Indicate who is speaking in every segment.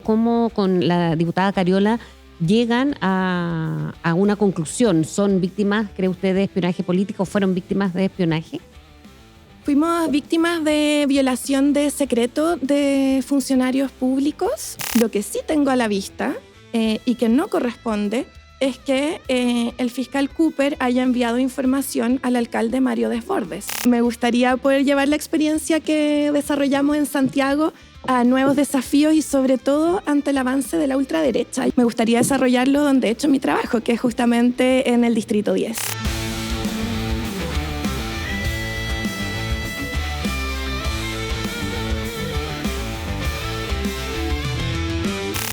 Speaker 1: cómo con la diputada Cariola llegan a una conclusión. ¿Son víctimas, cree usted, de espionaje político? ¿Fueron víctimas de espionaje?
Speaker 2: Fuimos víctimas de violación de secreto de funcionarios públicos. Lo que sí tengo a la vista y que no corresponde es que el fiscal Cooper haya enviado información al alcalde Mario Desbordes. Me gustaría poder llevar la experiencia que desarrollamos en Santiago a nuevos desafíos y sobre todo ante el avance de la ultraderecha. Me gustaría desarrollarlo donde he hecho mi trabajo, que es justamente en el Distrito 10.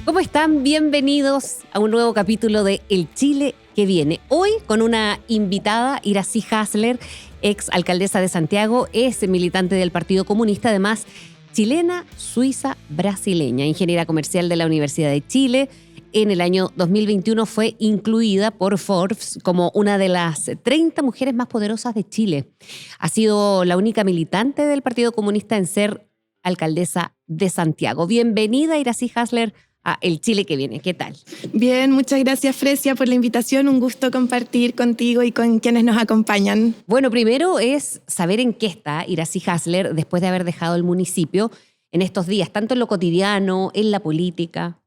Speaker 1: ¿Cómo están? Bienvenidos a un nuevo capítulo de El Chile que viene. Hoy con una invitada, Iracy Hasler, ex alcaldesa de Santiago, es militante del Partido Comunista, además chilena, suiza, brasileña, ingeniera comercial de la Universidad de Chile. En el año 2021 fue incluida por Forbes como una de las 30 mujeres más poderosas de Chile. Ha sido la única militante del Partido Comunista en ser alcaldesa de Santiago. Bienvenida, Iracy Hasler, a El Chile que viene. ¿Qué tal?
Speaker 2: Bien, muchas gracias, Fresia, por la invitación. Un gusto compartir contigo y con quienes nos acompañan.
Speaker 1: Bueno, primero es saber en qué está Iracy Hasler después de haber dejado el municipio en estos días, tanto en lo cotidiano, en la política.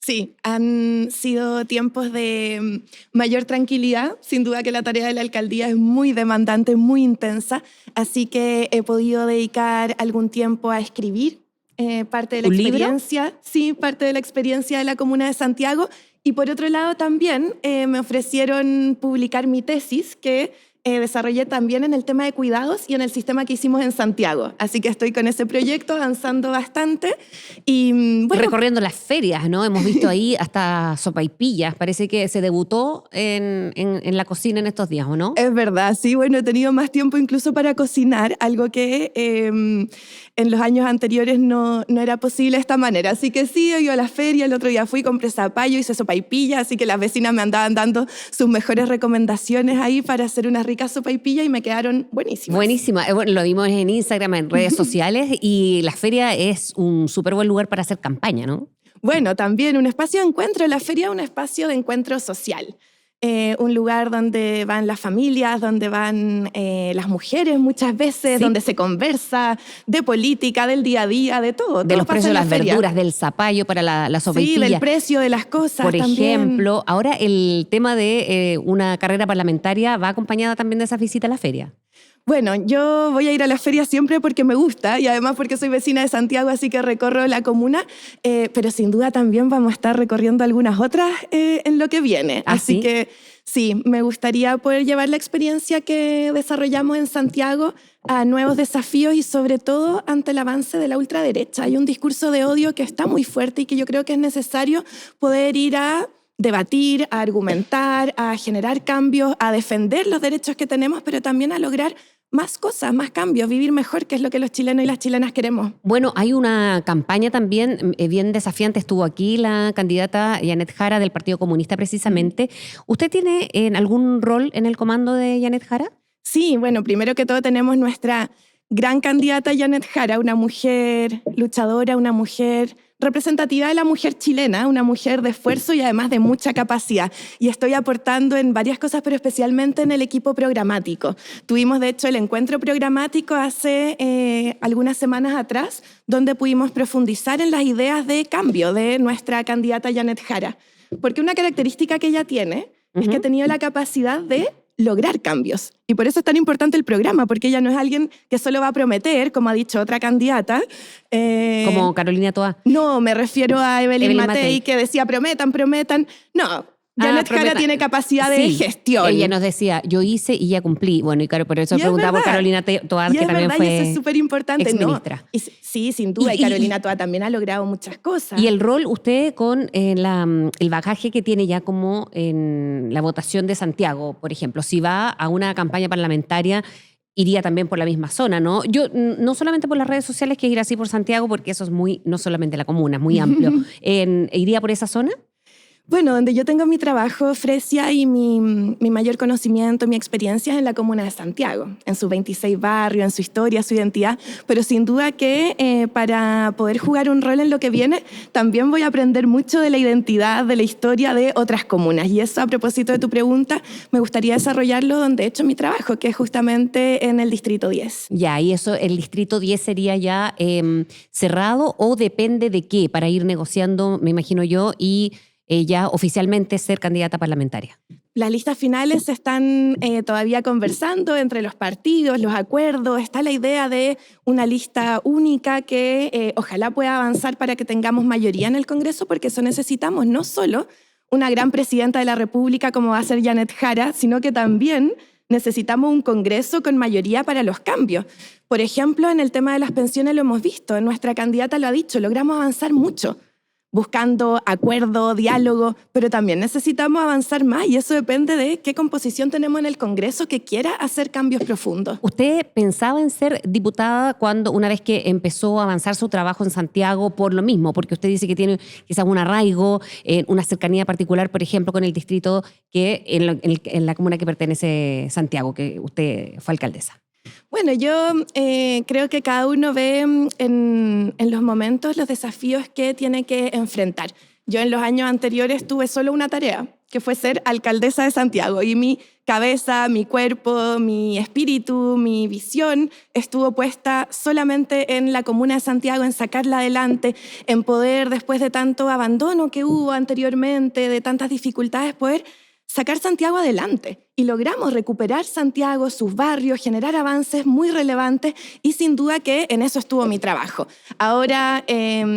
Speaker 2: Sí, han sido tiempos de mayor tranquilidad. Sin duda que la tarea de la alcaldía es muy demandante, muy intensa, así que he podido dedicar algún tiempo a escribir. Parte de la experiencia,
Speaker 1: ¿Libro?
Speaker 2: Sí, parte de la experiencia de la Comuna de Santiago. Y por otro lado también me ofrecieron publicar mi tesis que desarrollé también en el tema de cuidados y en el sistema que hicimos en Santiago. Así que estoy con ese proyecto avanzando bastante. Y bueno,
Speaker 1: recorriendo las ferias, ¿no? Hemos visto ahí hasta sopaipillas. Parece que se debutó en la cocina en estos días, ¿o no?
Speaker 2: Es verdad, sí. Bueno, he tenido más tiempo incluso para cocinar, algo que en los años anteriores no era posible de esta manera. Así que sí, he ido a la feria, el otro día fui, compré zapallo, hice sopaipilla, así que las vecinas me andaban dando sus mejores recomendaciones ahí para hacer una rica sopaipilla y me quedaron buenísimas.
Speaker 1: Buenísima. Bueno, lo vimos en Instagram, en redes sociales, y la feria es un súper buen lugar para hacer campaña, ¿no?
Speaker 2: Bueno, también un espacio de encuentro. La feria es un espacio de encuentro social. Un lugar donde van las familias, donde van las mujeres muchas veces, sí, donde se conversa de política, del día a día, de todo.
Speaker 1: De los precios de las verduras, del zapallo para la sopaipilla.
Speaker 2: Sí, del precio de las cosas
Speaker 1: por
Speaker 2: también.
Speaker 1: Ejemplo, ahora el tema de una carrera parlamentaria va acompañada también de esa visita a la feria.
Speaker 2: Bueno, yo voy a ir a la feria siempre porque me gusta y además porque soy vecina de Santiago, así que recorro la comuna, pero sin duda también vamos a estar recorriendo algunas otras en lo que viene. Así que sí, me gustaría poder llevar la experiencia que desarrollamos en Santiago a nuevos desafíos y sobre todo ante el avance de la ultraderecha. Hay un discurso de odio que está muy fuerte y que yo creo que es necesario poder ir a debatir, a argumentar, a generar cambios, a defender los derechos que tenemos, pero también a lograr más cosas, más cambios, vivir mejor, que es lo que los chilenos y las chilenas queremos.
Speaker 1: Bueno, hay una campaña también bien desafiante. Estuvo aquí la candidata Yanet Jara del Partido Comunista precisamente. ¿Usted tiene algún rol en el comando de Yanet Jara?
Speaker 2: Sí, bueno, primero que todo tenemos nuestra gran candidata Yanet Jara, una mujer luchadora, una mujer representativa de la mujer chilena, una mujer de esfuerzo y además de mucha capacidad. Y estoy aportando en varias cosas, pero especialmente en el equipo programático. Tuvimos, de hecho, el encuentro programático hace algunas semanas atrás, donde pudimos profundizar en las ideas de cambio de nuestra candidata Yanet Jara. Porque una característica que ella tiene es que ha tenido la capacidad de lograr cambios. Y por eso es tan importante el programa, porque ella no es alguien que solo va a prometer, como ha dicho otra candidata.
Speaker 1: Como Carolina Toá.
Speaker 2: No, me refiero a Evelyn Matei, que decía prometan. No, Yanet Jara tiene capacidad de gestión.
Speaker 1: Ella nos decía, yo hice y ya cumplí. Bueno, y por eso preguntaba por Carolina Toá, que también fue
Speaker 2: y eso es súper importante,
Speaker 1: exministra.
Speaker 2: ¿no? Sí, sin duda, y Carolina Toá también ha logrado muchas cosas.
Speaker 1: Y el rol, usted con el bagaje que tiene ya como en la votación de Santiago, por ejemplo, si va a una campaña parlamentaria, iría también por la misma zona, ¿no? Yo, no solamente por las redes sociales, que ir así por Santiago, porque eso es no solamente la comuna, es muy amplio. ¿Iría por esa zona?
Speaker 2: Bueno, donde yo tengo mi trabajo, Fresia, y mi mayor conocimiento, mi experiencia es en la comuna de Santiago, en sus 26 barrios, en su historia, su identidad, pero sin duda que para poder jugar un rol en lo que viene, también voy a aprender mucho de la identidad, de la historia de otras comunas. Y eso, a propósito de tu pregunta, me gustaría desarrollarlo donde he hecho mi trabajo, que es justamente en el Distrito 10.
Speaker 1: Ya, y eso, el Distrito 10 sería ya cerrado o depende de qué, para ir negociando, me imagino yo, y ya oficialmente ser candidata parlamentaria.
Speaker 2: Las listas finales se están todavía conversando entre los partidos, los acuerdos. Está la idea de una lista única que ojalá pueda avanzar para que tengamos mayoría en el Congreso, porque eso necesitamos no solo una gran presidenta de la República como va a ser Janet Jara, sino que también necesitamos un Congreso con mayoría para los cambios. Por ejemplo, en el tema de las pensiones lo hemos visto, nuestra candidata lo ha dicho, logramos avanzar mucho, buscando acuerdo, diálogo, pero también necesitamos avanzar más y eso depende de qué composición tenemos en el Congreso que quiera hacer cambios profundos.
Speaker 1: ¿Usted pensaba en ser diputada una vez que empezó a avanzar su trabajo en Santiago por lo mismo? Porque usted dice que tiene quizás un arraigo, una cercanía particular, por ejemplo, con el distrito que en la comuna que pertenece Santiago, que usted fue alcaldesa.
Speaker 2: Bueno, yo creo que cada uno ve en los momentos los desafíos que tiene que enfrentar. Yo en los años anteriores tuve solo una tarea, que fue ser alcaldesa de Santiago. Y mi cabeza, mi cuerpo, mi espíritu, mi visión estuvo puesta solamente en la comuna de Santiago, en sacarla adelante, en poder, después de tanto abandono que hubo anteriormente, de tantas dificultades, poder sacar Santiago adelante. Y logramos recuperar Santiago, sus barrios, generar avances muy relevantes y sin duda que en eso estuvo mi trabajo. Ahora,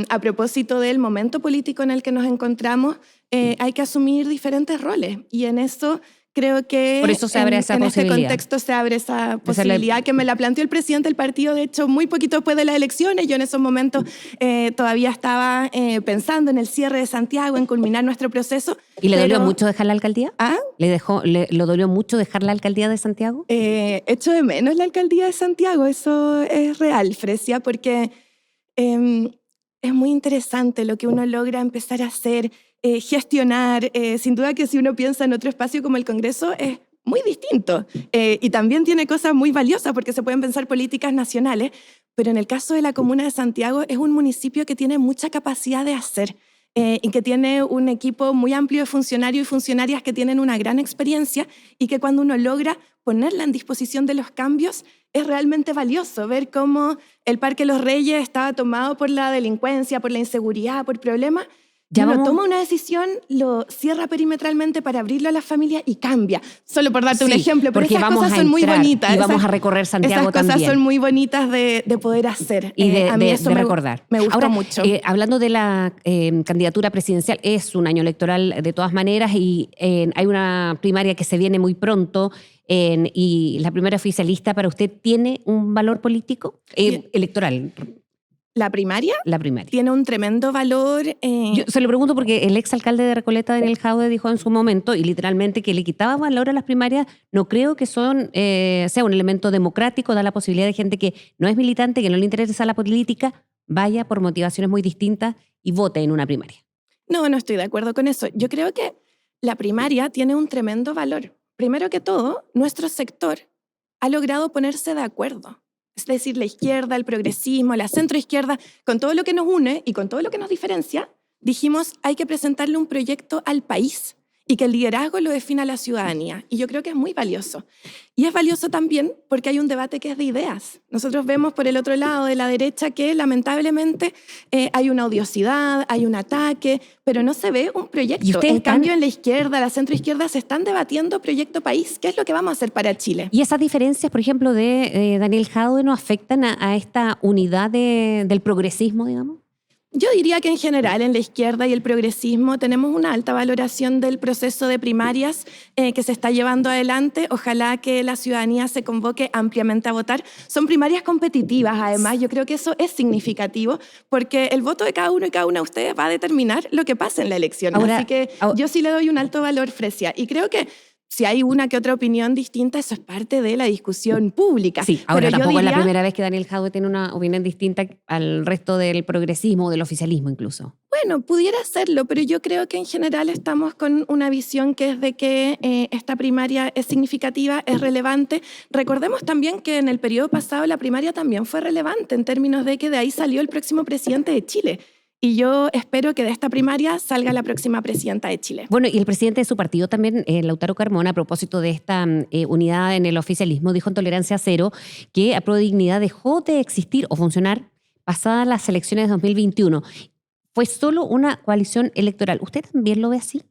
Speaker 2: a propósito del momento político en el que nos encontramos, hay que asumir diferentes roles y en eso creo que
Speaker 1: por eso se abre esa posibilidad.
Speaker 2: Este contexto se abre esa posibilidad que me la planteó el presidente del partido, de hecho, muy poquito después de las elecciones. Yo en esos momentos todavía estaba pensando en el cierre de Santiago, en culminar nuestro proceso.
Speaker 1: ¿Y le dolió mucho dejar la alcaldía?
Speaker 2: ¿Ah?
Speaker 1: ¿Lo dolió mucho dejar la alcaldía de Santiago?
Speaker 2: Echo de menos la alcaldía de Santiago, eso es real, Fresia, porque es muy interesante lo que uno logra empezar a hacer, gestionar. Sin duda que si uno piensa en otro espacio como el Congreso es muy distinto y también tiene cosas muy valiosas porque se pueden pensar políticas nacionales, pero en el caso de la comuna de Santiago es un municipio que tiene mucha capacidad de hacer y que tiene un equipo muy amplio de funcionarios y funcionarias que tienen una gran experiencia y que cuando uno logra ponerla en disposición de los cambios es realmente valioso ver cómo el Parque Los Reyes estaba tomado por la delincuencia, por la inseguridad, por problemas. Uno toma una decisión, lo cierra perimetralmente para abrirlo a las familias y cambia. Solo por darte un ejemplo, pero esas cosas son muy bonitas.
Speaker 1: Y vamos a recorrer Santiago también.
Speaker 2: Esas cosas son muy bonitas de poder hacer.
Speaker 1: Y a mí eso recordar.
Speaker 2: Me gustó
Speaker 1: ahora,
Speaker 2: mucho.
Speaker 1: Hablando de la candidatura presidencial, es un año electoral de todas maneras y hay una primaria que se viene muy pronto. Y la primera oficialista para usted tiene un valor político electoral.
Speaker 2: ¿La primaria?
Speaker 1: La primaria.
Speaker 2: Tiene un tremendo valor.
Speaker 1: Yo se lo pregunto porque el exalcalde de Recoleta, Daniel Jadue, dijo en su momento, y literalmente que le quitaba valor a las primarias. No creo que sea un elemento democrático, da la posibilidad de gente que no es militante, que no le interesa la política, vaya por motivaciones muy distintas y vote en una primaria.
Speaker 2: No estoy de acuerdo con eso. Yo creo que la primaria tiene un tremendo valor. Primero que todo, nuestro sector ha logrado ponerse de acuerdo. Es decir, la izquierda, el progresismo, la centroizquierda, con todo lo que nos une y con todo lo que nos diferencia, dijimos hay que presentarle un proyecto al país y que el liderazgo lo defina la ciudadanía. Y yo creo que es muy valioso. Y es valioso también porque hay un debate que es de ideas. Nosotros vemos por el otro lado de la derecha que lamentablemente hay una odiosidad, hay un ataque, pero no se ve un proyecto. En cambio, en la izquierda, la centroizquierda, se están debatiendo proyecto país. ¿Qué es lo que vamos a hacer para Chile?
Speaker 1: ¿Y esas diferencias, por ejemplo, de Daniel Jadue no afectan a esta unidad del progresismo, digamos?
Speaker 2: Yo diría que en general en la izquierda y el progresismo tenemos una alta valoración del proceso de primarias que se está llevando adelante. Ojalá que la ciudadanía se convoque ampliamente a votar. Son primarias competitivas, además. Yo creo que eso es significativo porque el voto de cada uno y cada una de ustedes va a determinar lo que pasa en la elección. Así que yo sí le doy un alto valor, Fresia. Y creo que si hay una que otra opinión distinta, eso es parte de la discusión pública.
Speaker 1: Sí, ahora pero tampoco es la primera vez que Daniel Jadue tiene una opinión distinta al resto del progresismo o del oficialismo incluso.
Speaker 2: Bueno, pudiera serlo, pero yo creo que en general estamos con una visión que es de que esta primaria es significativa, es relevante. Recordemos también que en el periodo pasado la primaria también fue relevante en términos de que de ahí salió el próximo presidente de Chile. Y yo espero que de esta primaria salga la próxima presidenta de Chile.
Speaker 1: Bueno, y el presidente de su partido también, Lautaro Carmona, a propósito de esta unidad en el oficialismo, dijo en Tolerancia Cero que Apruebo Dignidad dejó de existir o funcionar pasadas las elecciones de 2021. Fue solo una coalición electoral. ¿Usted también lo ve así?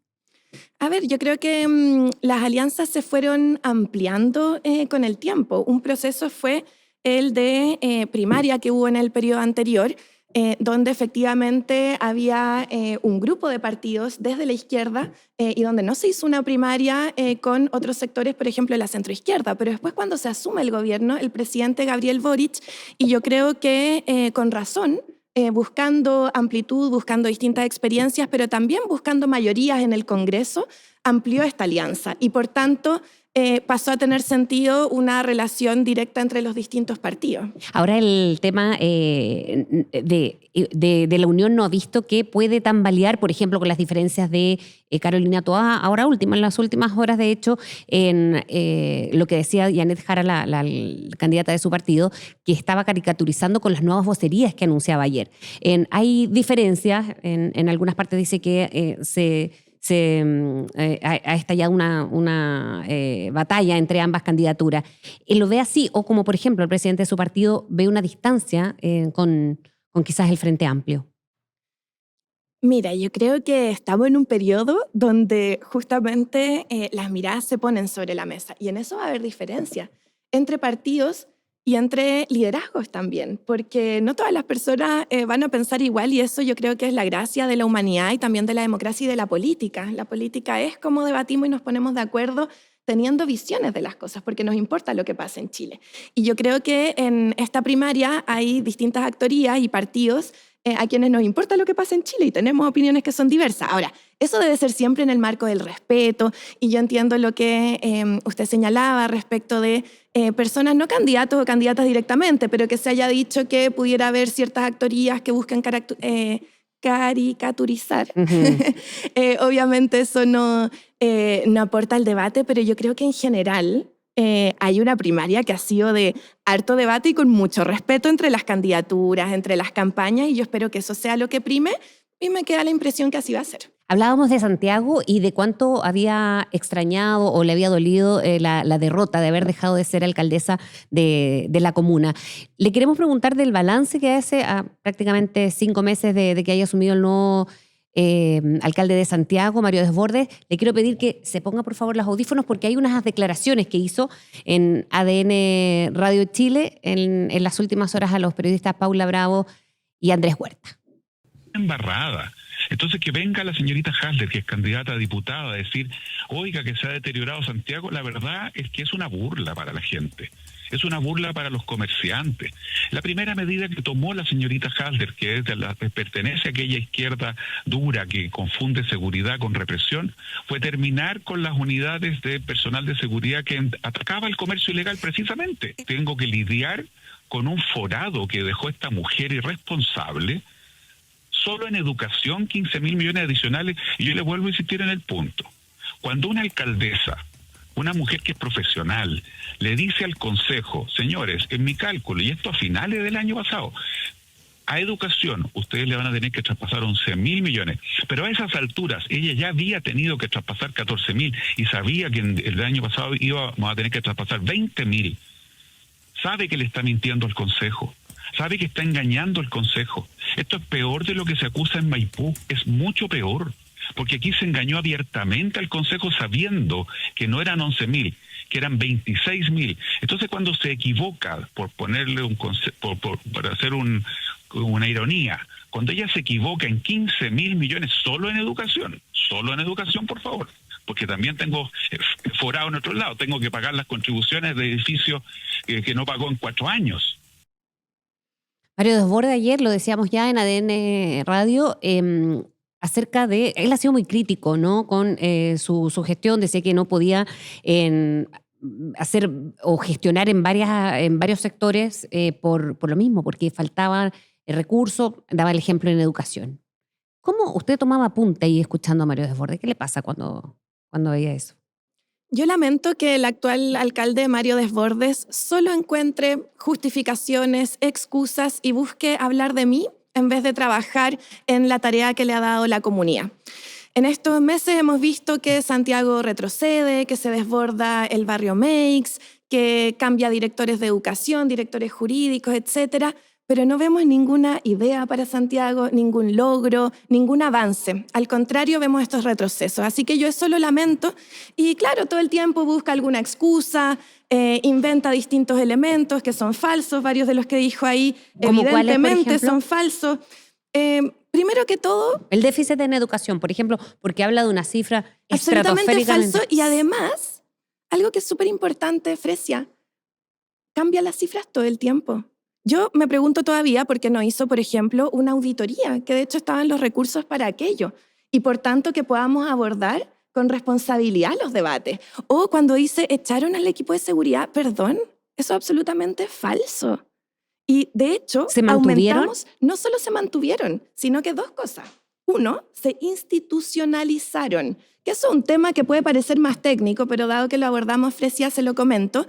Speaker 2: A ver, yo creo que las alianzas se fueron ampliando con el tiempo. Un proceso fue el de primaria que hubo en el periodo anterior, donde efectivamente había un grupo de partidos desde la izquierda y donde no se hizo una primaria con otros sectores, por ejemplo, la centroizquierda. Pero después, cuando se asume el gobierno, el presidente Gabriel Boric, y yo creo que con razón, buscando amplitud, buscando distintas experiencias, pero también buscando mayorías en el Congreso, amplió esta alianza y, por tanto, pasó a tener sentido una relación directa entre los distintos partidos.
Speaker 1: Ahora el tema de la Unión no ha visto que puede tambalear, por ejemplo, con las diferencias de Carolina Toá, ahora última, en las últimas horas, de hecho, en lo que decía Janet Jara, la candidata de su partido, que estaba caricaturizando con las nuevas vocerías que anunciaba ayer. Hay diferencias, en algunas partes dice que ha estallado una batalla entre ambas candidaturas. ¿Lo ve así? O como, por ejemplo, el presidente de su partido ve una distancia con quizás el Frente Amplio.
Speaker 2: Mira, yo creo que estamos en un periodo donde justamente las miradas se ponen sobre la mesa y en eso va a haber diferencia entre partidos y entre liderazgos también, porque no todas las personas van a pensar igual y eso yo creo que es la gracia de la humanidad y también de la democracia y de la política. La política es cómo debatimos y nos ponemos de acuerdo teniendo visiones de las cosas, porque nos importa lo que pasa en Chile. Y yo creo que en esta primaria hay distintas actorías y partidos a quienes nos importa lo que pasa en Chile y tenemos opiniones que son diversas. Ahora, eso debe ser siempre en el marco del respeto y yo entiendo lo que usted señalaba respecto de personas, no candidatos o candidatas directamente, pero que se haya dicho que pudiera haber ciertas actorías que buscan caricaturizar.
Speaker 1: Uh-huh.
Speaker 2: Obviamente eso no aporta al debate, pero yo creo que en general hay una primaria que ha sido de harto debate y con mucho respeto entre las candidaturas, entre las campañas, y yo espero que eso sea lo que prime y me queda la impresión que así va a ser.
Speaker 1: Hablábamos de Santiago y de cuánto había extrañado o le había dolido la derrota de haber dejado de ser alcaldesa de la comuna. Le queremos preguntar del balance que hace a prácticamente 5 meses de que haya asumido el nuevo alcalde de Santiago, Mario Desbordes. Le quiero pedir que se ponga por favor los audífonos porque hay unas declaraciones que hizo en ADN Radio Chile en las últimas horas a los periodistas Paula Bravo y Andrés Huerta.
Speaker 3: Embarrada. Entonces que venga la señorita Hasler, que es candidata a diputada, a decir, oiga, que se ha deteriorado Santiago, la verdad es que es una burla para la gente. Es una burla para los comerciantes. La primera medida que tomó la señorita Hasler, que pertenece a aquella izquierda dura que confunde seguridad con represión, fue terminar con las unidades de personal de seguridad que atacaba el comercio ilegal precisamente. Tengo que lidiar con un forado que dejó esta mujer irresponsable. Solo en educación 15.000 millones adicionales, y yo le vuelvo a insistir en el punto. Cuando una alcaldesa, una mujer que es profesional, le dice al consejo, señores, en mi cálculo, y esto a finales del año pasado, a educación ustedes le van a tener que traspasar 11.000 millones, pero a esas alturas ella ya había tenido que traspasar 14.000 y sabía que el año pasado íbamos a tener que traspasar 20.000. Sabe que le está mintiendo al consejo. Sabe que está engañando al consejo. Esto es peor de lo que se acusa en Maipú, es mucho peor, porque aquí se engañó abiertamente al consejo sabiendo que no eran 11.000, que eran 26.000. Entonces cuando se equivoca, por ponerle por hacer una ironía, cuando ella se equivoca en 15.000 millones solo en educación, por favor, porque también tengo forado en otro lado, tengo que pagar las contribuciones de edificios que no pagó en 4 años.
Speaker 1: Mario Desbordes ayer, lo decíamos ya en ADN Radio, acerca de, él ha sido muy crítico, ¿no? Con su gestión, decía que no podía hacer o gestionar en varios sectores por lo mismo, porque faltaban recursos, daba el ejemplo en educación. ¿Cómo usted tomaba apunte ahí escuchando a Mario Desbordes? ¿Qué le pasa cuando veía eso?
Speaker 2: Yo lamento que el actual alcalde Mario Desbordes solo encuentre justificaciones, excusas y busque hablar de mí en vez de trabajar en la tarea que le ha dado la comunidad. En estos meses hemos visto que Santiago retrocede, que se desborda el barrio Meix, que cambia directores de educación, directores jurídicos, etcétera, pero no vemos ninguna idea para Santiago, ningún logro, ningún avance. Al contrario, vemos estos retrocesos. Así que yo eso lo lamento y claro, todo el tiempo busca alguna excusa, inventa distintos elementos que son falsos, varios de los que dijo ahí
Speaker 1: ¿Como cuáles, por
Speaker 2: evidentemente
Speaker 1: ejemplo?
Speaker 2: son falsos. Primero que todo,
Speaker 1: El déficit en educación, por ejemplo, porque habla de una cifra
Speaker 2: absolutamente
Speaker 1: estratosféricamente...
Speaker 2: falso y además, algo que es súper importante, Fresia, cambia las cifras todo el tiempo. Yo me pregunto todavía por qué no hizo, por ejemplo, una auditoría, que de hecho estaban los recursos para aquello, y por tanto que podamos abordar con responsabilidad los debates. O cuando dice, echaron al equipo de seguridad, perdón, eso es absolutamente falso. Y de hecho,
Speaker 1: ¿Se mantuvieron?
Speaker 2: aumentamos, no solo se mantuvieron, sino que dos cosas. Uno, se institucionalizaron, que eso es un tema que puede parecer más técnico, pero dado que lo abordamos, Fresia, se lo comento.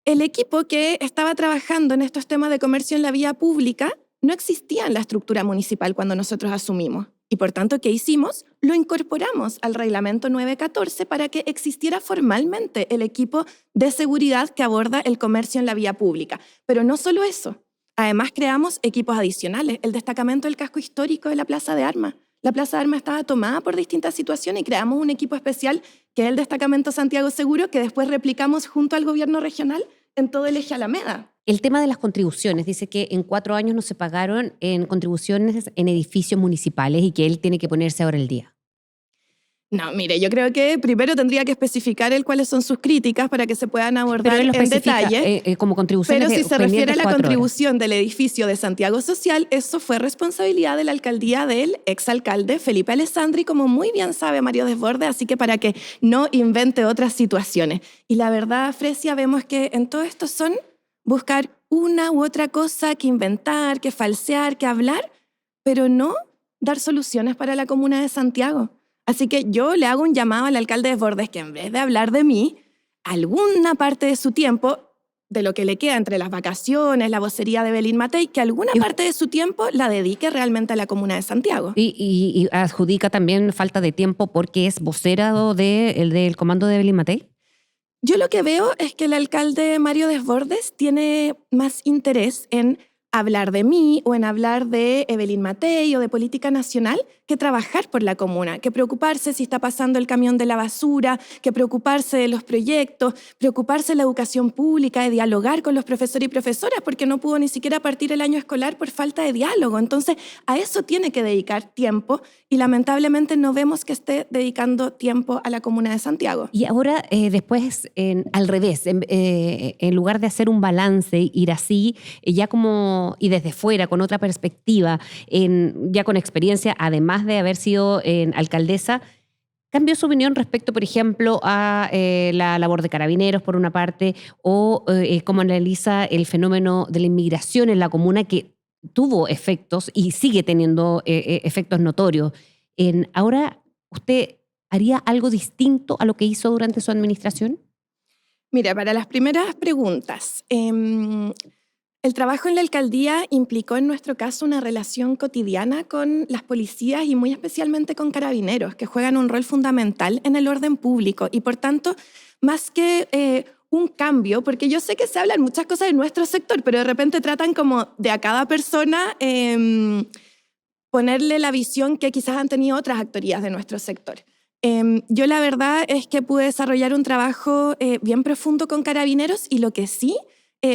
Speaker 2: El equipo que estaba trabajando en estos temas de comercio en la vía pública no existía en la estructura municipal cuando nosotros asumimos. Y por tanto, ¿qué hicimos? Lo incorporamos al reglamento 914 para que existiera formalmente el equipo de seguridad que aborda el comercio en la vía pública. Pero no solo eso. Además, creamos equipos adicionales. El destacamento del casco histórico de la Plaza de Armas. La Plaza de Armas estaba tomada por distintas situaciones y creamos un equipo especial que es el destacamento Santiago Seguro, que después replicamos junto al gobierno regional en todo el eje Alameda.
Speaker 1: El tema de las contribuciones, dice que en 4 años no se pagaron en contribuciones en edificios municipales y que él tiene que ponerse ahora el día.
Speaker 2: No, mire, yo creo que primero tendría que especificar cuáles son sus críticas para que se puedan abordar
Speaker 1: Pero él lo
Speaker 2: en
Speaker 1: especifica,
Speaker 2: detalle.
Speaker 1: como contribuciones
Speaker 2: Pero si se refiere a la
Speaker 1: 4 horas.
Speaker 2: contribución del edificio de Santiago Social, eso fue responsabilidad de la alcaldía del exalcalde Felipe Alessandri, como muy bien sabe Mario Desbordes, así que para que no invente otras situaciones. Y la verdad, Fresia, vemos que en todo esto son buscar una u otra cosa que inventar, que falsear, que hablar, pero no dar soluciones para la comuna de Santiago. Así que yo le hago un llamado al alcalde Desbordes que en vez de hablar de mí, alguna parte de su tiempo, de lo que le queda entre las vacaciones, la vocería de Evelyn Matei, que alguna parte de su tiempo la dedique realmente a la comuna de Santiago.
Speaker 1: Y adjudica también falta de tiempo porque es vocera del comando de Evelyn Matei.
Speaker 2: Yo lo que veo es que el alcalde Mario Desbordes tiene más interés en hablar de mí o en hablar de Evelyn Matei o de política nacional que trabajar por la comuna, que preocuparse si está pasando el camión de la basura, que preocuparse de los proyectos, preocuparse de la educación pública, de dialogar con los profesores y profesoras, porque no pudo ni siquiera partir el año escolar por falta de diálogo. Entonces, a eso tiene que dedicar tiempo y lamentablemente no vemos que esté dedicando tiempo a la comuna de Santiago.
Speaker 1: Y ahora, después, al revés, en lugar de hacer un balance, ir así, ya como, y desde fuera, con otra perspectiva, ya con experiencia, además de haber sido alcaldesa, cambió su opinión respecto, por ejemplo, a la labor de carabineros, por una parte, o cómo analiza el fenómeno de la inmigración en la comuna, que tuvo efectos y sigue teniendo efectos notorios. Ahora, ¿usted haría algo distinto a lo que hizo durante su administración?
Speaker 2: Mira, para las primeras preguntas, el trabajo en la alcaldía implicó en nuestro caso una relación cotidiana con las policías y muy especialmente con carabineros, que juegan un rol fundamental en el orden público y por tanto, más que un cambio, porque yo sé que se hablan muchas cosas de nuestro sector, pero de repente tratan como de a cada persona ponerle la visión que quizás han tenido otras actorías de nuestro sector. Yo la verdad es que pude desarrollar un trabajo bien profundo con carabineros y lo que sí,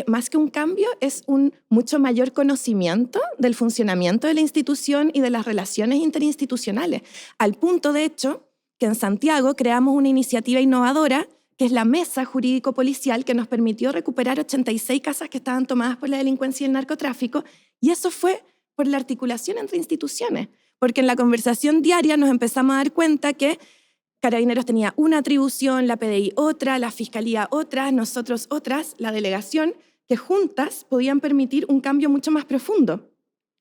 Speaker 2: más que un cambio, es un mucho mayor conocimiento del funcionamiento de la institución y de las relaciones interinstitucionales. Al punto, de hecho, que en Santiago creamos una iniciativa innovadora que es la Mesa Jurídico-Policial, que nos permitió recuperar 86 casas que estaban tomadas por la delincuencia y el narcotráfico, y eso fue por la articulación entre instituciones, porque en la conversación diaria nos empezamos a dar cuenta que Carabineros tenía una atribución, la PDI otra, la Fiscalía otra, nosotros otras, la delegación, que juntas podían permitir un cambio mucho más profundo.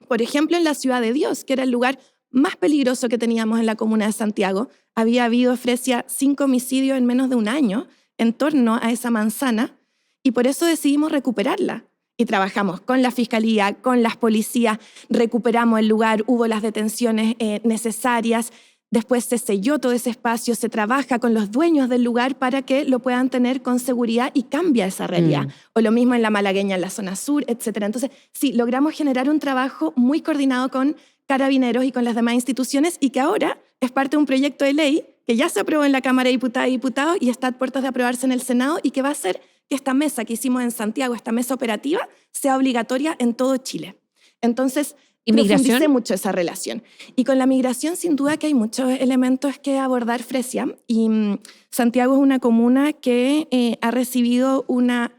Speaker 2: Por ejemplo, en la Ciudad de Dios, que era el lugar más peligroso que teníamos en la comuna de Santiago, había habido, Fresia, 5 homicidios en menos de un año en torno a esa manzana, y por eso decidimos recuperarla. Y trabajamos con la fiscalía, con las policías, recuperamos el lugar, hubo las detenciones necesarias, después se selló todo ese espacio, se trabaja con los dueños del lugar para que lo puedan tener con seguridad y cambia esa realidad. O lo mismo en la Malagueña, en la zona sur, etc. Entonces, sí, logramos generar un trabajo muy coordinado con Carabineros y con las demás instituciones y que ahora es parte de un proyecto de ley que ya se aprobó en la Cámara de Diputadas y Diputados y está a puertas de aprobarse en el Senado y que va a hacer que esta mesa que hicimos en Santiago, esta mesa operativa, sea obligatoria en todo Chile. Entonces, profundicé mucho esa relación. Y con la migración, sin duda que hay muchos elementos que abordar, Fresia. Y Santiago es una comuna que ha recibido una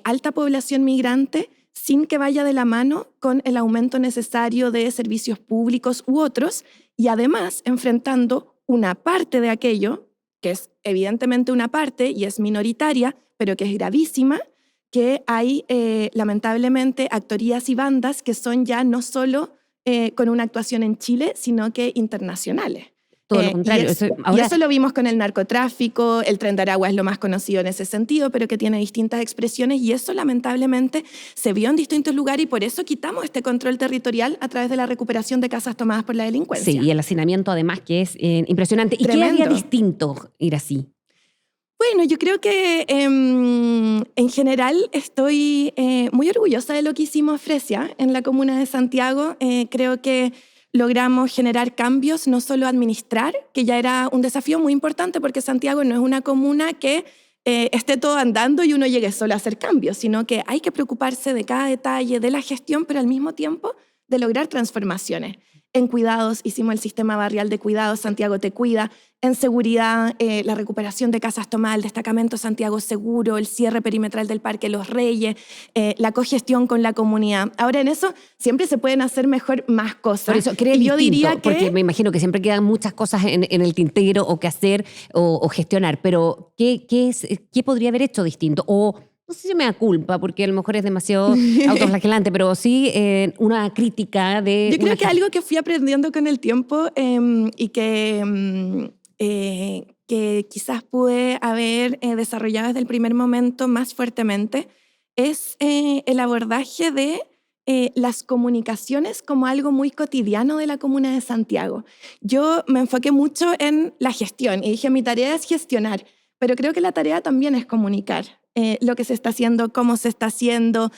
Speaker 2: alta población migrante sin que vaya de la mano con el aumento necesario de servicios públicos u otros, y además enfrentando una parte de aquello, que es evidentemente una parte y es minoritaria, pero que es gravísima, que hay lamentablemente actorías y bandas que son ya no solo con una actuación en Chile, sino que internacionales.
Speaker 1: Todo lo contrario.
Speaker 2: Y eso lo vimos con el narcotráfico, el Tren de Aragua es lo más conocido en ese sentido, pero que tiene distintas expresiones y eso lamentablemente se vio en distintos lugares y por eso quitamos este control territorial a través de la recuperación de casas tomadas por la delincuencia.
Speaker 1: Sí, y el hacinamiento además que es impresionante. ¿Y
Speaker 2: Tremendo.
Speaker 1: qué haría distinto ir así?
Speaker 2: Bueno, yo creo que en general estoy muy orgullosa de lo que hicimos, Fresia, en la comuna de Santiago. Creo que logramos generar cambios, no solo administrar, que ya era un desafío muy importante porque Santiago no es una comuna que esté todo andando y uno llegue solo a hacer cambios, sino que hay que preocuparse de cada detalle, de la gestión, pero al mismo tiempo de lograr transformaciones. En cuidados hicimos el sistema barrial de cuidados, Santiago Te Cuida. En seguridad, la recuperación de casas tomadas, el destacamento Santiago Seguro, el cierre perimetral del Parque Los Reyes, la cogestión con la comunidad. Ahora en eso siempre se pueden hacer mejor más cosas.
Speaker 1: Por eso creo
Speaker 2: yo diría que...
Speaker 1: porque me imagino que siempre quedan muchas cosas en el tintero o que hacer o gestionar, pero ¿qué podría haber hecho distinto? O no sé si me da culpa, porque a lo mejor es demasiado autoflagelante, pero sí una crítica de...
Speaker 2: Yo creo que algo que fui aprendiendo con el tiempo y que quizás pude haber desarrollado desde el primer momento más fuertemente es el abordaje de las comunicaciones como algo muy cotidiano de la comuna de Santiago. Yo me enfoqué mucho en la gestión y dije, mi tarea es gestionar, pero creo que la tarea también es comunicar. Lo que se está haciendo, cómo se está haciendo,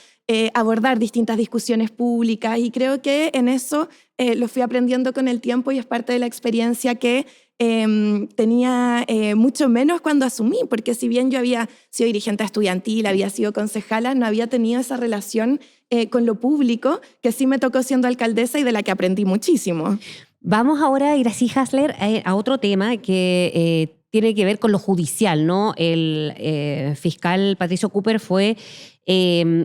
Speaker 2: abordar distintas discusiones públicas y creo que en eso lo fui aprendiendo con el tiempo y es parte de la experiencia que tenía mucho menos cuando asumí, porque si bien yo había sido dirigente estudiantil, había sido concejala, no había tenido esa relación con lo público que sí me tocó siendo alcaldesa y de la que aprendí muchísimo.
Speaker 1: Vamos ahora, Iracy Hasler, a otro tema que tiene que ver con lo judicial, ¿no? El fiscal Patricio Cooper fue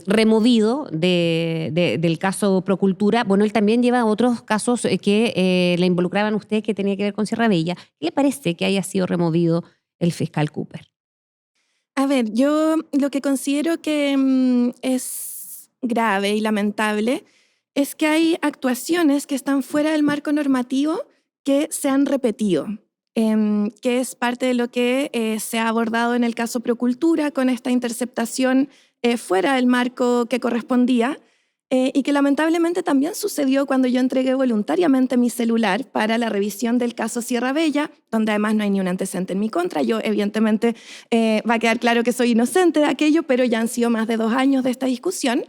Speaker 1: removido del caso Procultura. Bueno, él también lleva otros casos que le involucraban a usted que tenía que ver con Sierra Bella. ¿Qué le parece que haya sido removido el fiscal Cooper?
Speaker 2: A ver, yo lo que considero que es grave y lamentable es que hay actuaciones que están fuera del marco normativo que se han repetido. Que es parte de lo que se ha abordado en el caso Procultura con esta interceptación fuera del marco que correspondía y que lamentablemente también sucedió cuando yo entregué voluntariamente mi celular para la revisión del caso Sierra Bella, donde además no hay ni un antecedente en mi contra. Yo evidentemente va a quedar claro que soy inocente de aquello, pero ya han sido más de 2 años de esta discusión.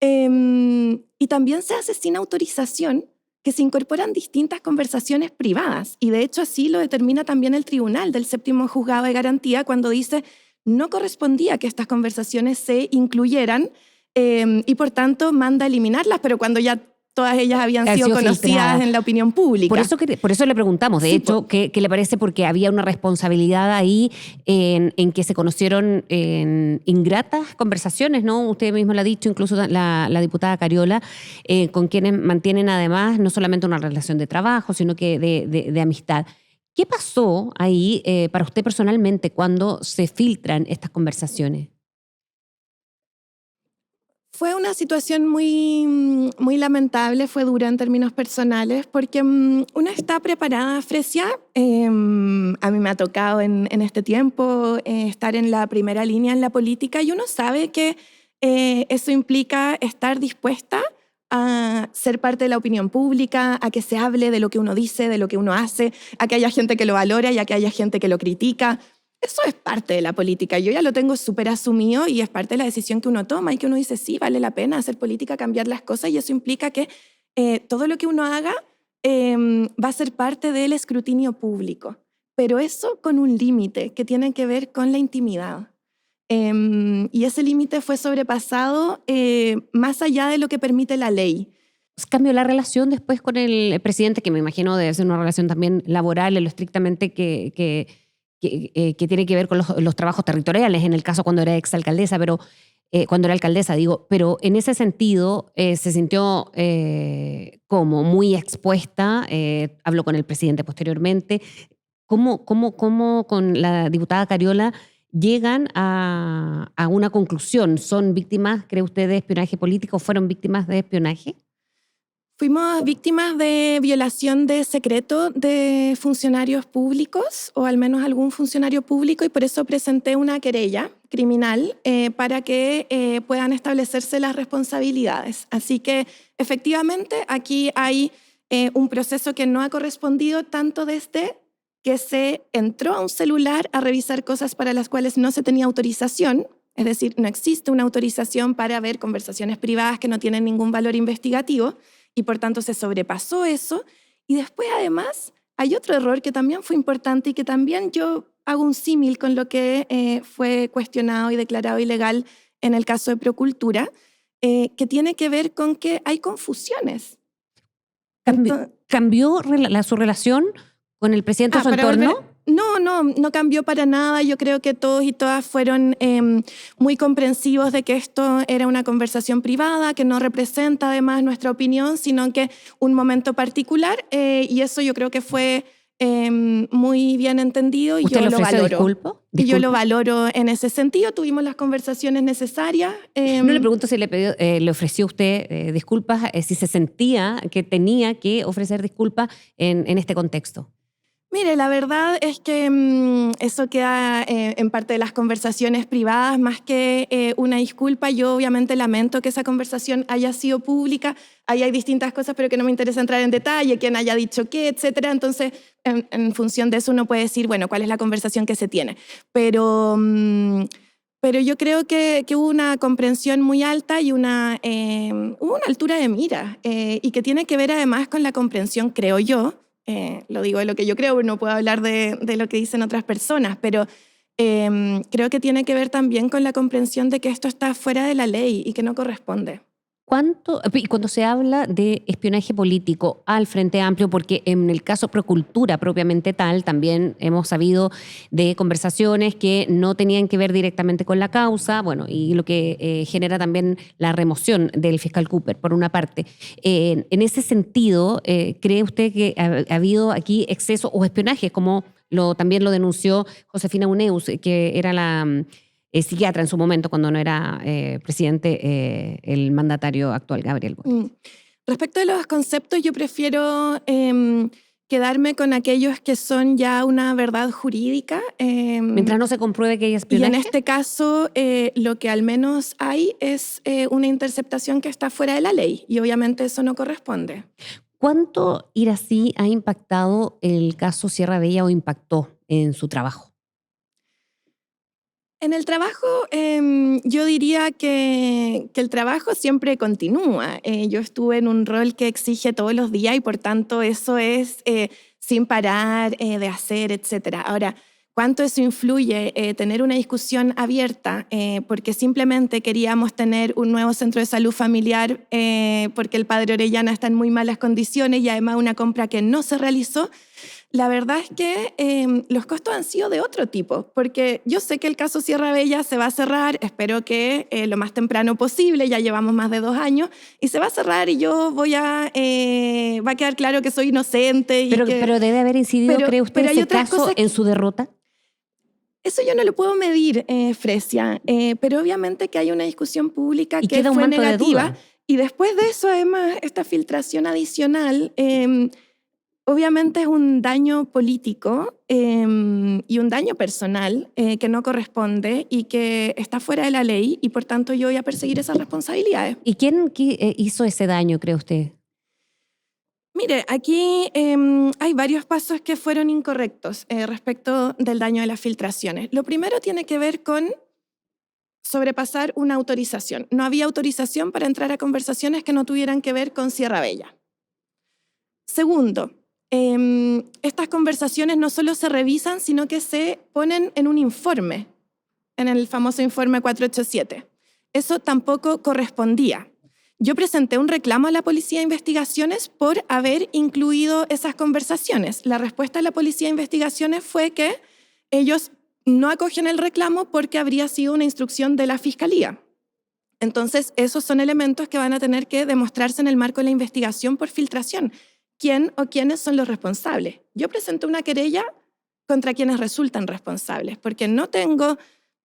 Speaker 2: Y también se hace sin autorización que se incorporan distintas conversaciones privadas. Y de hecho así lo determina también el Tribunal del Séptimo Juzgado de Garantía cuando dice no correspondía que estas conversaciones se incluyeran y por tanto manda a eliminarlas, pero cuando ya todas ellas habían sido conocidas filtradas en la opinión pública.
Speaker 1: Por eso le preguntamos, de hecho, ¿qué le parece? Porque había una responsabilidad ahí en que se conocieron ingratas conversaciones, ¿no? Usted mismo lo ha dicho, incluso la diputada Cariola, con quienes mantienen además no solamente una relación de trabajo, sino que de amistad. ¿Qué pasó ahí para usted personalmente cuando se filtran estas conversaciones?
Speaker 2: Fue una situación muy lamentable, fue dura en términos personales, porque uno está preparada, Frecia. A mí me ha tocado en este tiempo estar en la primera línea en la política y uno sabe que eso implica estar dispuesta a ser parte de la opinión pública, a que se hable de lo que uno dice, de lo que uno hace, a que haya gente que lo valora y a que haya gente que lo critica. Eso es parte de la política. Yo ya lo tengo súper asumido y es parte de la decisión que uno toma y que uno dice, sí, vale la pena hacer política, cambiar las cosas, y eso implica que todo lo que uno haga va a ser parte del escrutinio público. Pero eso con un límite que tiene que ver con la intimidad. Y ese límite fue sobrepasado más allá de lo que permite la ley.
Speaker 1: ¿Cambió la relación después con el presidente, que me imagino debe ser una relación también laboral, en lo estrictamente que tiene que ver con los trabajos territoriales, en el caso cuando era exalcaldesa, pero cuando era alcaldesa, digo, pero en ese sentido se sintió como muy expuesta, habló con el presidente posteriormente? ¿Cómo con la diputada Cariola llegan a una conclusión? ¿Son víctimas, cree usted, de espionaje político? ¿Fueron víctimas de espionaje?
Speaker 2: Fuimos víctimas de violación de secreto de funcionarios públicos, o al menos algún funcionario público, y por eso presenté una querella criminal para que puedan establecerse las responsabilidades. Así que efectivamente aquí hay un proceso que no ha correspondido, tanto desde que se entró a un celular a revisar cosas para las cuales no se tenía autorización. Es decir, no existe una autorización para ver conversaciones privadas que no tienen ningún valor investigativo, y por tanto se sobrepasó eso. Y después, además, hay otro error que también fue importante y que también yo hago un símil con lo que fue cuestionado y declarado ilegal en el caso de Procultura, que tiene que ver con que hay confusiones.
Speaker 1: ¿Cambió su relación con el presidente o su entorno?
Speaker 2: No cambió para nada. Yo creo que todos y todas fueron muy comprensivos de que esto era una conversación privada, que no representa además nuestra opinión, sino que un momento particular, y eso yo creo que fue muy bien entendido, y
Speaker 1: ¿Usted
Speaker 2: yo
Speaker 1: le ofreció disculpa?
Speaker 2: Y yo lo valoro en ese sentido. Tuvimos las conversaciones necesarias.
Speaker 1: No le pregunto si le ofreció usted disculpas, si se sentía que tenía que ofrecer disculpas en este contexto.
Speaker 2: Mire, la verdad es que eso queda en parte de las conversaciones privadas, más que una disculpa. Yo obviamente lamento que esa conversación haya sido pública. Ahí hay distintas cosas, pero que no me interesa entrar en detalle, quién haya dicho qué, etcétera. Entonces, en función de eso uno puede decir, bueno, cuál es la conversación que se tiene. Pero yo creo que hubo una comprensión muy alta y hubo una altura de mira, y que tiene que ver además con la comprensión, creo yo. Lo digo de lo que yo creo, no puedo hablar de lo que dicen otras personas, pero creo que tiene que ver también con la comprensión de que esto está fuera de la ley y que no corresponde.
Speaker 1: Cuando se habla de espionaje político al Frente Amplio, porque en el caso Procultura propiamente tal, también hemos sabido de conversaciones que no tenían que ver directamente con la causa, bueno, y lo que genera también la remoción del fiscal Cooper, por una parte. En ese sentido, ¿cree usted que ha habido aquí exceso o espionaje, como también lo denunció Josefina Uneus, que era la psiquiatra en su momento, cuando no era presidente el mandatario actual, Gabriel Boric?
Speaker 2: Respecto de los conceptos, yo prefiero quedarme con aquellos que son ya una verdad jurídica.
Speaker 1: Mientras no se compruebe que hay espionaje.
Speaker 2: Y en este caso, lo que al menos hay es una interceptación que está fuera de la ley, y obviamente eso no corresponde.
Speaker 1: ¿Cuánto Iracy ha impactado el caso Sierra Bella o impactó en su trabajo?
Speaker 2: En el trabajo, yo diría que el trabajo siempre continúa. Yo estuve en un rol que exige todos los días, y por tanto eso es sin parar de hacer, etc. Ahora, ¿cuánto eso influye? Tener una discusión abierta, porque simplemente queríamos tener un nuevo centro de salud familiar, porque el Padre Orellana está en muy malas condiciones, y además una compra que no se realizó. La verdad es que los costos han sido de otro tipo, porque yo sé que el caso Sierra Bella se va a cerrar, espero que lo más temprano posible, ya llevamos más de 2 años, y se va a cerrar, y yo va a quedar claro que soy inocente.
Speaker 1: Pero debe haber incidido, ¿cree usted, ese caso en su derrota?
Speaker 2: Eso yo no lo puedo medir, Fresia, pero obviamente que hay una discusión pública
Speaker 1: Y
Speaker 2: que
Speaker 1: queda un
Speaker 2: fue
Speaker 1: manto de
Speaker 2: negativa.
Speaker 1: duda.
Speaker 2: Y después de eso, además, esta filtración adicional, obviamente es un daño político y un daño personal que no corresponde y que está fuera de la ley y por tanto yo voy a perseguir esas responsabilidades.
Speaker 1: ¿Y quién hizo ese daño, cree usted?
Speaker 2: Mire, aquí hay varios pasos que fueron incorrectos respecto del daño de las filtraciones. Lo primero tiene que ver con sobrepasar una autorización. No había autorización para entrar a conversaciones que no tuvieran que ver con Sierra Bella. Segundo, estas conversaciones no solo se revisan, sino que se ponen en un informe, en el famoso informe 487. Eso tampoco correspondía. Yo presenté un reclamo a la Policía de Investigaciones por haber incluido esas conversaciones. La respuesta de la Policía de Investigaciones fue que ellos no acogen el reclamo porque habría sido una instrucción de la Fiscalía. Entonces, esos son elementos que van a tener que demostrarse en el marco de la investigación por filtración. ¿Quién o quiénes son los responsables? Yo presenté una querella contra quienes resultan responsables, porque no tengo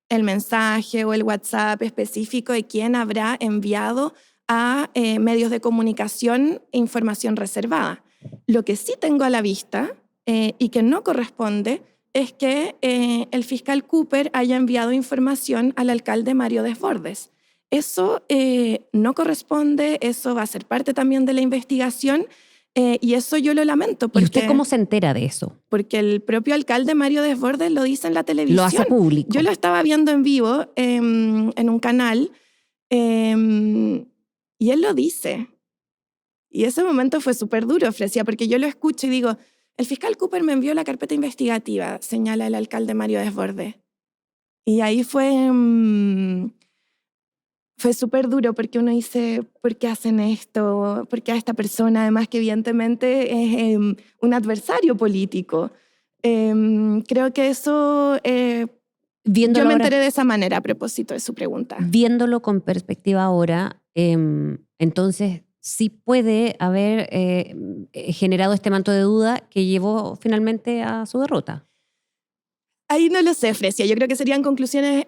Speaker 2: el mensaje o el WhatsApp específico de quién habrá enviado a medios de comunicación información reservada. Lo que sí tengo a la vista y que no corresponde es que el fiscal Cooper haya enviado información al alcalde Mario Desbordes. Eso no corresponde, eso va a ser parte también de la investigación y eso yo lo lamento.
Speaker 1: ¿Y usted cómo se entera de eso?
Speaker 2: Porque el propio alcalde Mario Desbordes lo dice en la televisión.
Speaker 1: Lo hace público.
Speaker 2: Yo lo estaba viendo en vivo en un canal y él lo dice. Y ese momento fue súper duro, Fresia, porque yo lo escucho y digo, el fiscal Cooper me envió la carpeta investigativa, señala el alcalde Mario Desbordes. Y ahí fue súper duro porque uno dice, ¿por qué hacen esto? ¿Por qué a esta persona, además que evidentemente es un adversario político? Creo que eso... yo me enteré de esa manera a propósito de su pregunta.
Speaker 1: Viéndolo con perspectiva ahora, entonces sí puede haber generado este manto de duda que llevó finalmente a su derrota.
Speaker 2: Ahí no lo sé, Fresia. Yo creo que serían conclusiones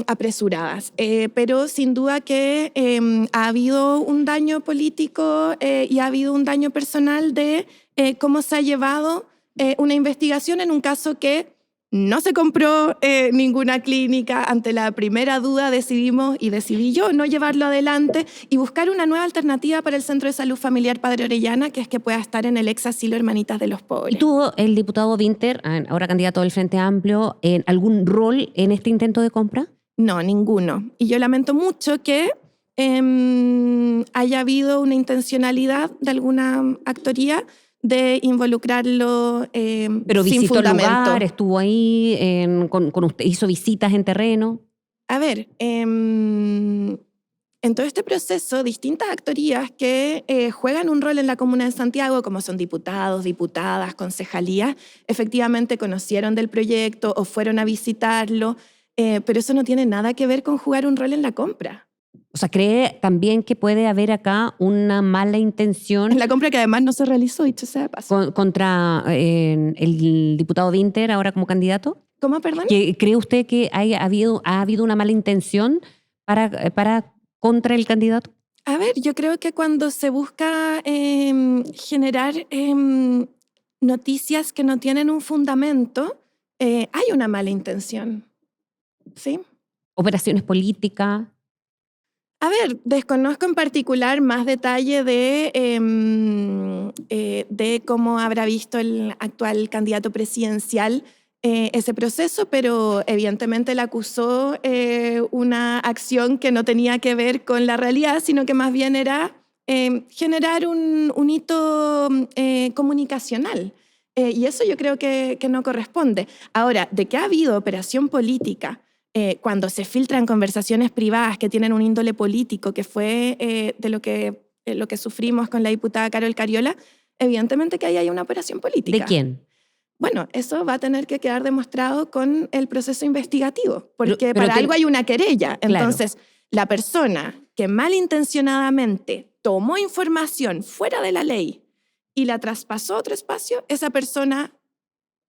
Speaker 2: apresuradas. Pero sin duda que ha habido un daño político y ha habido un daño personal de cómo se ha llevado una investigación en un caso que no se compró ninguna clínica. Ante la primera duda decidí yo no llevarlo adelante y buscar una nueva alternativa para el Centro de Salud Familiar Padre Orellana, que es que pueda estar en el ex asilo Hermanitas de los Pobres.
Speaker 1: ¿Y tuvo el diputado Winter, ahora candidato del Frente Amplio, algún rol en este intento de compra?
Speaker 2: No, ninguno. Y yo lamento mucho que haya habido una intencionalidad de alguna actoría de involucrarlo
Speaker 1: Pero
Speaker 2: sin
Speaker 1: visitó el
Speaker 2: fundamento.
Speaker 1: lugar, estuvo ahí, con usted, hizo visitas en terreno.
Speaker 2: A ver, en todo este proceso, distintas actorías que juegan un rol en la Comuna de Santiago, como son diputados, diputadas, concejalías, efectivamente conocieron del proyecto o fueron a visitarlo, pero eso no tiene nada que ver con jugar un rol en la compra.
Speaker 1: O sea, ¿cree también que puede haber acá una mala intención?
Speaker 2: En la compra que además no se realizó, dicho sea de paso.
Speaker 1: Contra el diputado Winter, ahora como candidato.
Speaker 2: ¿Cómo, perdón?
Speaker 1: ¿Cree usted que ha habido una mala intención contra el candidato?
Speaker 2: A ver, yo creo que cuando se busca generar noticias que no tienen un fundamento, hay una mala intención. ¿Sí?
Speaker 1: Operaciones políticas.
Speaker 2: A ver, desconozco en particular más detalle de cómo habrá visto el actual candidato presidencial ese proceso, pero evidentemente él acusó una acción que no tenía que ver con la realidad, sino que más bien era generar un hito comunicacional. Y eso yo creo que no corresponde. Ahora, de que ha habido operación política cuando se filtran conversaciones privadas que tienen un índole político, que fue de lo que sufrimos con la diputada Carol Cariola, evidentemente que ahí hay una operación política.
Speaker 1: ¿De quién?
Speaker 2: Bueno, eso va a tener que quedar demostrado con el proceso investigativo, porque
Speaker 1: pero
Speaker 2: algo hay una querella.
Speaker 1: Claro.
Speaker 2: Entonces, la persona que malintencionadamente tomó información fuera de la ley y la traspasó a otro espacio, esa persona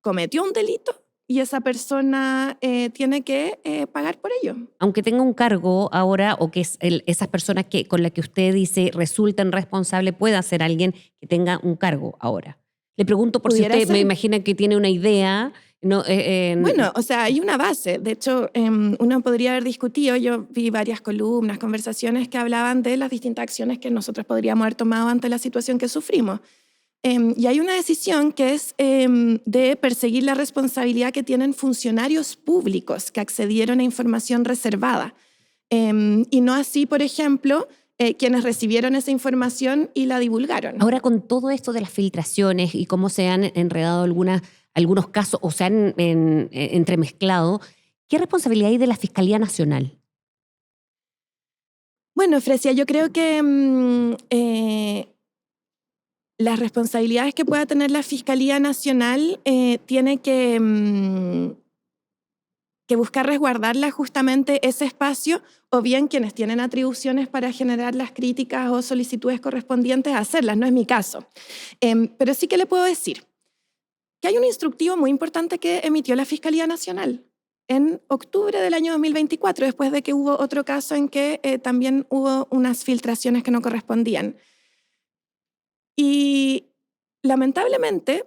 Speaker 2: cometió un delito y esa persona tiene que pagar por ello.
Speaker 1: Aunque tenga un cargo ahora o que esas personas con las que usted dice resultan responsables, pueda ser alguien que tenga un cargo ahora. Le pregunto por si
Speaker 2: Pudiera
Speaker 1: usted me
Speaker 2: ser.
Speaker 1: imagina que tiene una idea. No,
Speaker 2: Bueno, o sea, hay una base. De hecho, uno podría haber discutido, yo vi varias columnas, conversaciones que hablaban de las distintas acciones que nosotros podríamos haber tomado ante la situación que sufrimos. Y hay una decisión que es de perseguir la responsabilidad que tienen funcionarios públicos que accedieron a información reservada. Y no así, por ejemplo, quienes recibieron esa información y la divulgaron.
Speaker 1: Ahora, con todo esto de las filtraciones y cómo se han enredado algunos casos o se han entremezclado, ¿qué responsabilidad hay de la Fiscalía Nacional?
Speaker 2: Bueno, Fresia, yo creo que las responsabilidades que pueda tener la Fiscalía Nacional tiene que buscar resguardarla justamente ese espacio, o bien quienes tienen atribuciones para generar las críticas o solicitudes correspondientes a hacerlas. No es mi caso. Pero sí que le puedo decir que hay un instructivo muy importante que emitió la Fiscalía Nacional en octubre del año 2024, después de que hubo otro caso en que también hubo unas filtraciones que no correspondían. Y lamentablemente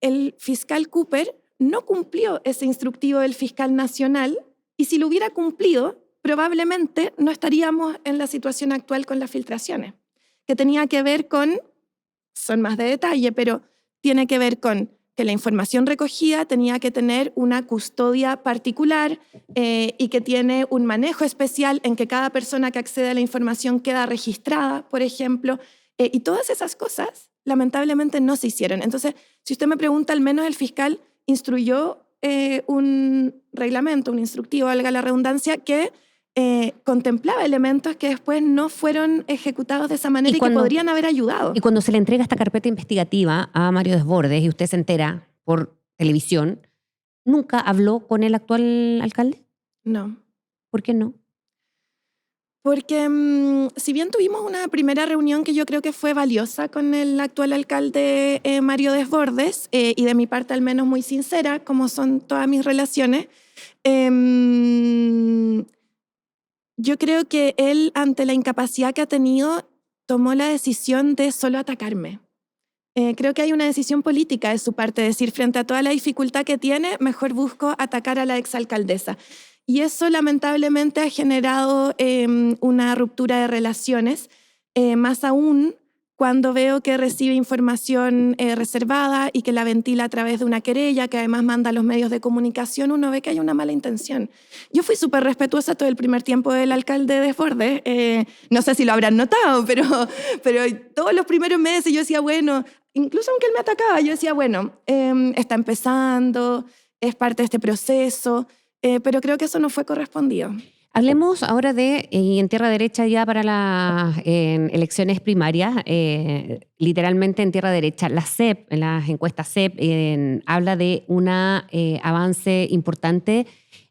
Speaker 2: el fiscal Cooper no cumplió ese instructivo del fiscal nacional, y si lo hubiera cumplido, probablemente no estaríamos en la situación actual con las filtraciones, que tenía que ver con, son más de detalle, pero tiene que ver con que la información recogida tenía que tener una custodia particular y que tiene un manejo especial en que cada persona que accede a la información queda registrada, por ejemplo, y todas esas cosas lamentablemente no se hicieron. Entonces, si usted me pregunta, al menos el fiscal instruyó un reglamento, un instructivo, valga la redundancia, que contemplaba elementos que después no fueron ejecutados de esa manera y que podrían haber ayudado.
Speaker 1: Y cuando se le entrega esta carpeta investigativa a Mario Desbordes y usted se entera por televisión, ¿nunca habló con el actual alcalde?
Speaker 2: No.
Speaker 1: ¿Por qué no?
Speaker 2: Porque si bien tuvimos una primera reunión que yo creo que fue valiosa con el actual alcalde Mario Desbordes, y de mi parte al menos muy sincera, como son todas mis relaciones, yo creo que él, ante la incapacidad que ha tenido, tomó la decisión de solo atacarme. Creo que hay una decisión política de su parte, decir, frente a toda la dificultad que tiene, mejor busco atacar a la exalcaldesa. Y eso lamentablemente ha generado una ruptura de relaciones, más aún cuando veo que recibe información reservada y que la ventila a través de una querella, que además manda a los medios de comunicación, uno ve que hay una mala intención. Yo fui súper respetuosa todo el primer tiempo del alcalde Desbordes, no sé si lo habrán notado, pero todos los primeros meses yo decía, bueno, incluso aunque él me atacaba, yo decía, bueno, está empezando, es parte de este proceso, pero creo que eso no fue correspondido.
Speaker 1: Hablemos ahora de, y en tierra derecha ya para las elecciones primarias, literalmente en tierra derecha, la CEP, en las encuestas CEP, habla de un avance importante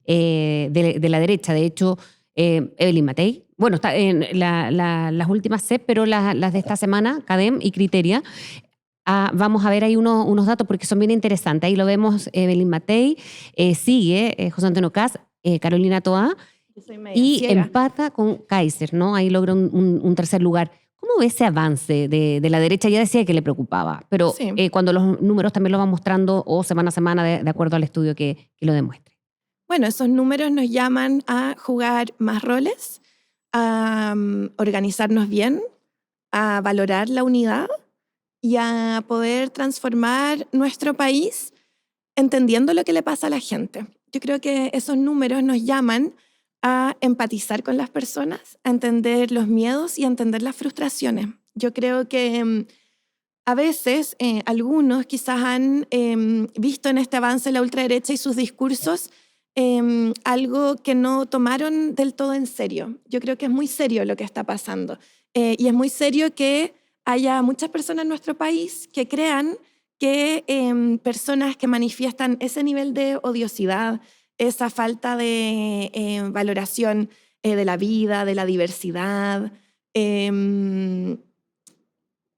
Speaker 1: de la derecha. De hecho, Evelyn Matei, bueno, está en las últimas CEP, pero las de esta semana, CADEM y Criteria, vamos a ver ahí unos datos porque son bien interesantes. Ahí lo vemos, Evelyn Matei, sigue José Antonio Kast, Carolina Toá, y
Speaker 2: ciega.
Speaker 1: empata con Kaiser, ¿no? Ahí logra un tercer lugar. ¿Cómo ve ese avance de la derecha? Ya decía que le preocupaba, pero
Speaker 2: Sí.
Speaker 1: Cuando los números también lo van mostrando o semana a semana de acuerdo al estudio que lo demuestre.
Speaker 2: Bueno, esos números nos llaman a jugar más roles, a organizarnos bien, a valorar la unidad y a poder transformar nuestro país entendiendo lo que le pasa a la gente. Yo creo que esos números nos llaman a empatizar con las personas, a entender los miedos y a entender las frustraciones. Yo creo que a veces algunos quizás han visto en este avance la ultraderecha y sus discursos algo que no tomaron del todo en serio. Yo creo que es muy serio lo que está pasando. Y es muy serio que haya muchas personas en nuestro país que crean que personas que manifiestan ese nivel de odiosidad, esa falta de valoración de la vida, de la diversidad, que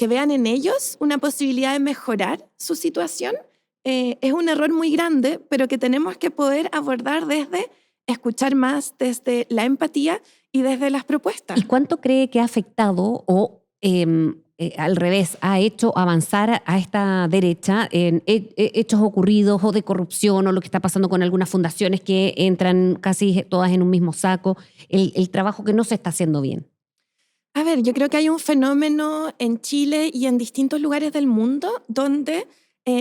Speaker 2: vean en ellos una posibilidad de mejorar su situación, es un error muy grande, pero que tenemos que poder abordar desde escuchar más, desde la empatía y desde las propuestas.
Speaker 1: ¿Y cuánto cree que ha afectado o al revés, ha hecho avanzar a esta derecha en hechos ocurridos o de corrupción o lo que está pasando con algunas fundaciones que entran casi todas en un mismo saco, el trabajo que no se está haciendo bien?
Speaker 2: A ver, yo creo que hay un fenómeno en Chile y en distintos lugares del mundo donde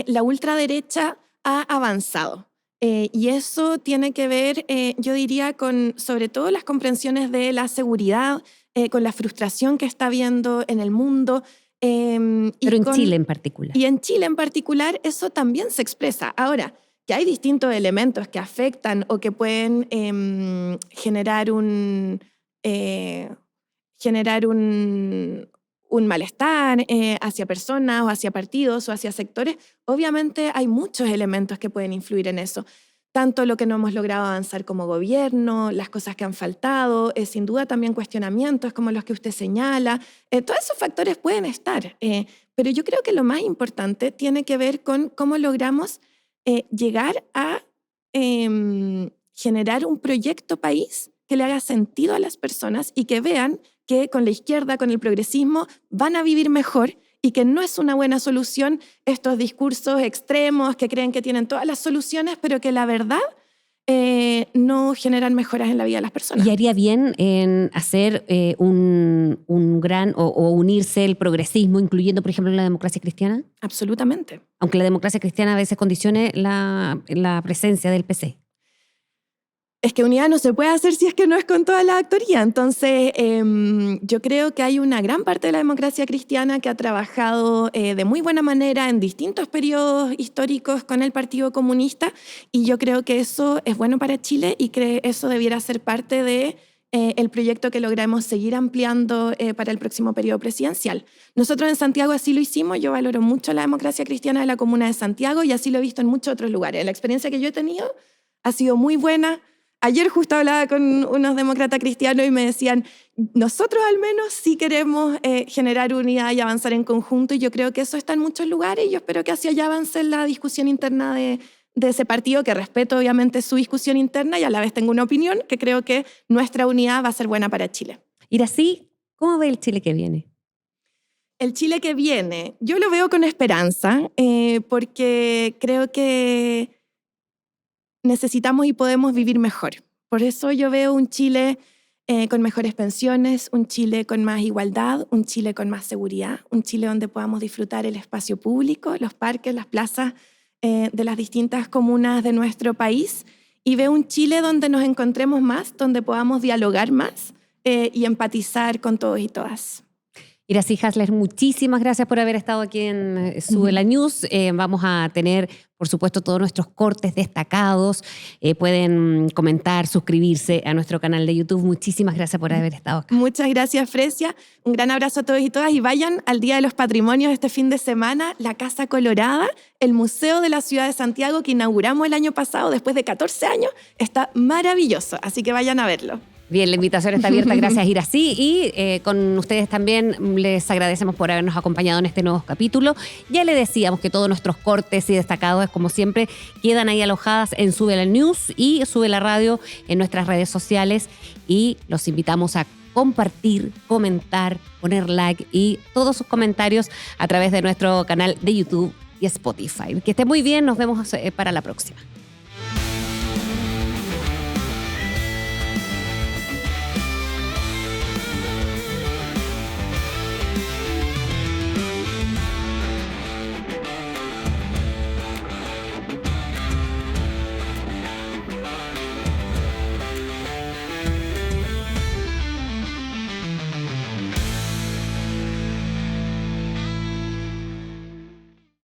Speaker 2: la ultraderecha ha avanzado. Y eso tiene que ver, yo diría, con sobre todo las comprensiones de la seguridad, con la frustración que está habiendo en el mundo.
Speaker 1: Pero en Chile en particular.
Speaker 2: Y en Chile en particular eso también se expresa. Ahora, que hay distintos elementos que afectan o que pueden generar un malestar hacia personas o hacia partidos o hacia sectores, obviamente hay muchos elementos que pueden influir en eso. Tanto lo que no hemos logrado avanzar como gobierno, las cosas que han faltado, sin duda también cuestionamientos como los que usted señala. Todos esos factores pueden estar, pero yo creo que lo más importante tiene que ver con cómo logramos llegar a generar un proyecto país que le haga sentido a las personas y que vean que con la izquierda, con el progresismo, van a vivir mejor y que no es una buena solución estos discursos extremos que creen que tienen todas las soluciones, pero que la verdad no generan mejoras en la vida de las personas.
Speaker 1: ¿Y haría bien en hacer un gran o unirse el progresismo, incluyendo, por ejemplo, la democracia cristiana?
Speaker 2: Absolutamente.
Speaker 1: Aunque la democracia cristiana a veces condicione la presencia del PC.
Speaker 2: Es que unidad no se puede hacer si es que no es con toda la actoría. Entonces, yo creo que hay una gran parte de la democracia cristiana que ha trabajado de muy buena manera en distintos periodos históricos con el Partido Comunista y yo creo que eso es bueno para Chile y que eso debiera ser parte de el proyecto que logramos seguir ampliando para el próximo periodo presidencial. Nosotros en Santiago así lo hicimos. Yo valoro mucho la democracia cristiana de la Comuna de Santiago y así lo he visto en muchos otros lugares. La experiencia que yo he tenido ha sido muy buena. Ayer justo hablaba con unos demócratas cristianos y me decían, nosotros al menos sí queremos generar unidad y avanzar en conjunto y yo creo que eso está en muchos lugares y yo espero que hacia allá avance la discusión interna de ese partido, que respeto obviamente su discusión interna y a la vez tengo una opinión que creo que nuestra unidad va a ser buena para Chile.
Speaker 1: Iracy, ¿cómo ve el Chile que viene?
Speaker 2: El Chile que viene, yo lo veo con esperanza porque creo que necesitamos y podemos vivir mejor. Por eso yo veo un Chile con mejores pensiones, un Chile con más igualdad, un Chile con más seguridad, un Chile donde podamos disfrutar el espacio público, los parques, las plazas de las distintas comunas de nuestro país y veo un Chile donde nos encontremos más, donde podamos dialogar más y empatizar con todos y todas.
Speaker 1: Iracy Hasler, muchísimas gracias por haber estado aquí en Sube la News. Vamos a tener, por supuesto, todos nuestros cortes destacados. Pueden comentar, suscribirse a nuestro canal de YouTube. Muchísimas gracias por haber estado acá.
Speaker 2: Muchas gracias, Fresia. Un gran abrazo a todos y todas. Y vayan al Día de los Patrimonios este fin de semana, la Casa Colorada, el Museo de la Ciudad de Santiago que inauguramos el año pasado, después de 14 años. Está maravilloso, así que vayan a verlo.
Speaker 1: Bien, la invitación está abierta, gracias Iracy. Y con ustedes también les agradecemos por habernos acompañado en este nuevo capítulo. Ya le decíamos que todos nuestros cortes y destacados, como siempre, quedan ahí alojadas en Sube la News y Sube la Radio en nuestras redes sociales. Y los invitamos a compartir, comentar, poner like y todos sus comentarios a través de nuestro canal de YouTube y Spotify. Que esté muy bien, nos vemos para la próxima.